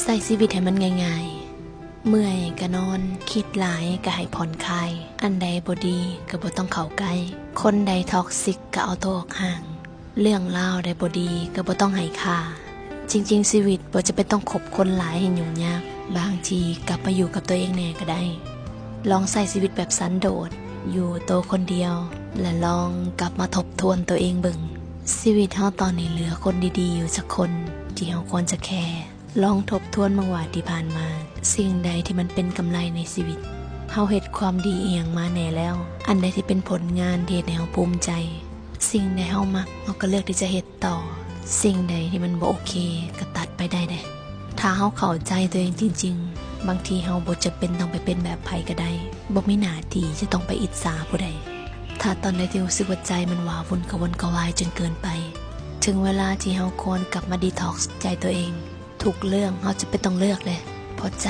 ใส่ชีวิตให้มันง่ายๆเมื่อยก็นอนคิดหลายก็ให้ผ่อนคลายอันใดบ่ดีก็บ่ต้องเข้าใกล้คนใดท็อกซิกก็เอาตัวออกห่างเรื่องราวใดบ่ดีก็บ่ต้องให้ค่าจริงๆชีวิตบ่จะเป็นต้องคบคนหลายให้ยุ่งยากบางทีกลับมาอยู่กับตัวเองแน่ก็ได้ลองใช้ชีวิตแบบสันโดษอยู่ตัวคนเดียวและลองกลับมาทบทวนตัวเองเบิ่งชีวิตเฮาตอนนี้เหลือคนดีๆอยู่สักคนที่เฮาควรจะแคร์ลองทบทวนบางว่าที่ผ่านมาสิ่งใดที่มันเป็นกำไรในชีวิตเฮาเฮ็ดความดีเอียงมาแน่แล้วอันใดที่เป็นผลงานที่เฮ็ดให้เฮาภูมิใจสิ่งใดเฮามักเฮาก็เลือกที่จะเฮ็ดต่อสิ่งใดที่มันบ่โอเคก็ตัดไปได้ถ้าเฮาเข้าใจตัวเองจริงๆบางทีเฮาบ่จำเป็นต้องไปเป็นแบบไผก็ได้บ่มีหน้าที่จะต้องไปอิจฉาผู้ใดถ้าตอนใดที่รู้สึกว่าใจมันว้าวุ่นกระวนกระวายจนเกินไปถึงเวลาที่เฮาควรกลับมาดีท็อกซ์ใจตัวเองทุกเรื่องเฮาจะเป็นต้องเลือกเลยเพราะใจ